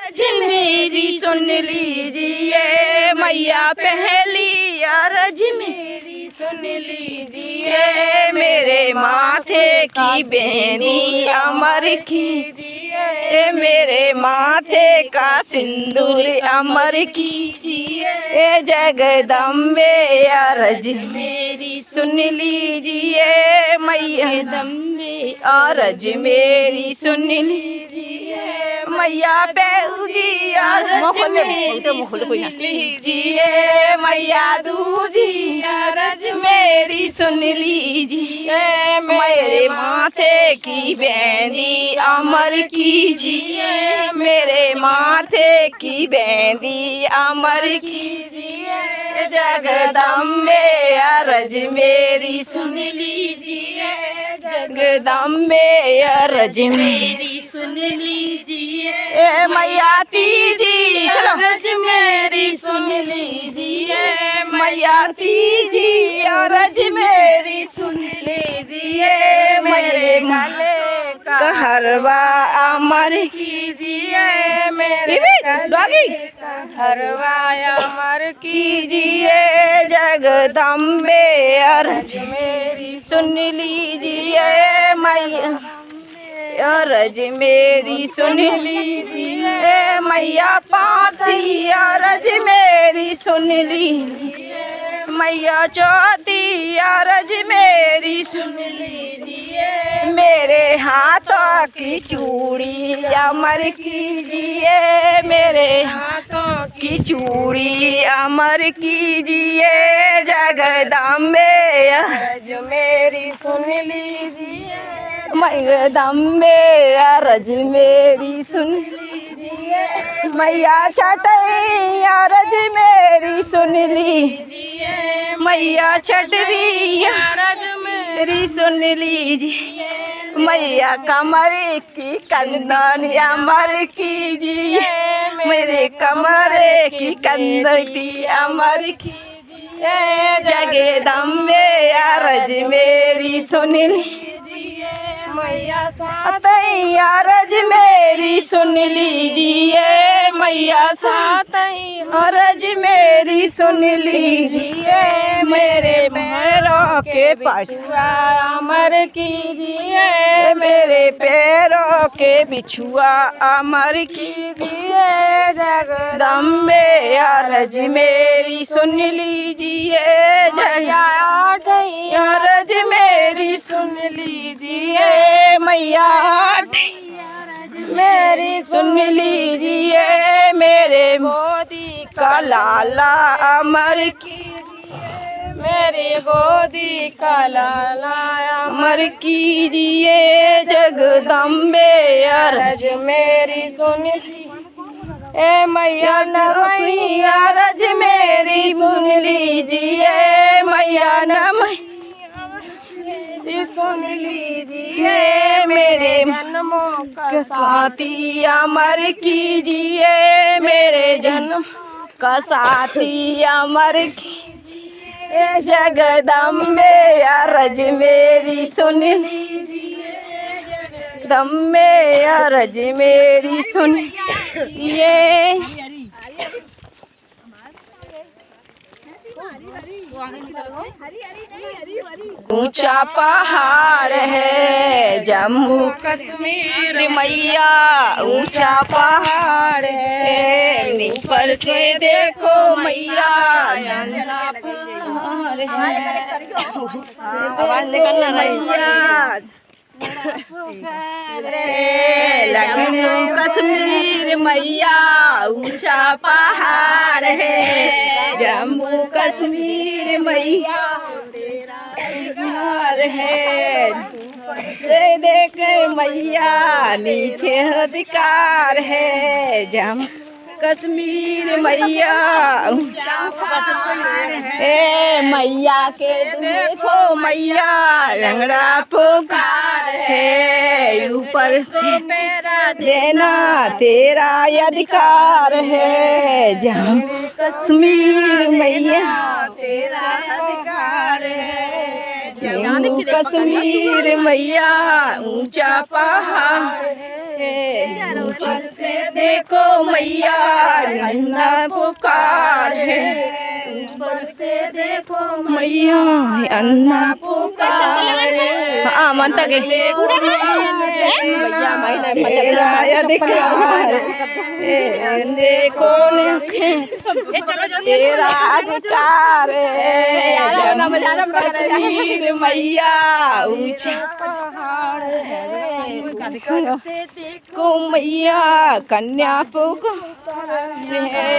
अर्ज मेरी सुन लीजिए मैया पहली अर्ज मेरी सुन लीजिए, मेरे माथे की बेनी अमर कीजिए, मेरे माथे का सिंदूर अमर कीजिए, ए जगदम्बे अर्ज मेरी सुन लीजिए मैया दम्बे अर्ज मेरी सुन लीजिए, मैया बेहुजी अर्ज मेरी लीजिए, मैया दूजी अर्ज मेरी सुन लीजिए, मेरे माथे की बेंदी अमर कीजिए, मेरे माथे की बेंदी अमर कीजिए, जगदम्बे अर्ज मेरी सुन लीजिए, जगदम्बे अर्ज मेरी सुन लीजिए, ए मैया तीजी चलो अर्ज मेरी सुन लीजिए, मैया तीजी अर्ज मेरी सुन लीजिए, मेरे गले का हरवा अमर कीजिए, मेरे गले का हरवा अमर कीजिए, जगदम्बे अर्ज मेरी सुन लीजिए, मैया अर्ज मेरी सुन लीजिए, मैया पाती अर्ज मेरी सुन लीजिए, मैया चौथी अर्ज मेरी सुन लीजिए, मेरे हाथों की चूड़ी अमर कीजिए, मेरे हाथों की चूड़ी अमर कीजिए, जगदम्बे अर्ज मेरी सुन लीजिए, जगदम्बे अर्ज मेरी सुन लीजिए, मैया छठी अर्ज मेरी सुन लीजिए, मैया छठवीं अर्ज मेरी सुन लीजिए, मैया कमर की कंदन अमर कीजिए, मेरे कमर की कंदटी अमर कीजिए, जगदम्बे अर्ज मेरी सुन लीजिए, मैया सातई अर्ज मेरी सुन लीजिए, मैया सातई अर्ज मेरी सुन लीजिए, मेरे पैरों के पछुआ अमर कीजिए, मेरे पैरों के बिछुआ अमर कीजिए, जगदम्बे अर्ज मेरी सुन लीजिए, जया आठई अर्ज मेरी सुन लीजिए, मैया मेरी सुन लीजिए, मेरे मोदी का लाला अमर कीजिए, मेरे गोदी का लाला अमर कीजिए, जगदम्बे अर्ज मेरी सुन लीजिए, ए मैया नमई अर्ज मेरी सुन लीजिए, मैया नमई सुन लीजिए, मेरे जन्मों का साथी अमर कीजिए, मेरे जन्म का साथी अमर कीजिए, जगदम्बे अर्ज मेरी सुन लीजिए, जगदम्बे अर्ज मेरी सुन लीजिए। ऊंचा पहाड़ है जम्मू कश्मीर मैया, ऊंचा पहाड़ है ऊपर से देखो मैया, आवाज निकलना मैया, जम्मू कश्मीर मैया ऊंचा पहाड़ है, जम्मू कश्मीर मैया तेरा है, देख मैया नीचे अधिकार है, जम्मू कश्मीर मैया ऊंचा पहाड़ है, मैया के देखो मैया लंगड़ा पुकार है, ऊपर से मेरा देना तेरा अधिकार है, जम्मू कश्मीर मैया तेरा अधिकार है, जम्मू कश्मीर मैया ऊंचा पहाड़ है। है। ऊपर से देखो मैया अन्ना पुकार है, ऊपर से देखो मैया अन्ना पुकार है। हाँ मनता के मेरा अधिकार है, देखो तेरा अधिकार है। जम्मू कश्मीर मैया ऊंचा पहाड़ है, देखो मैया कन्याकुमारी है।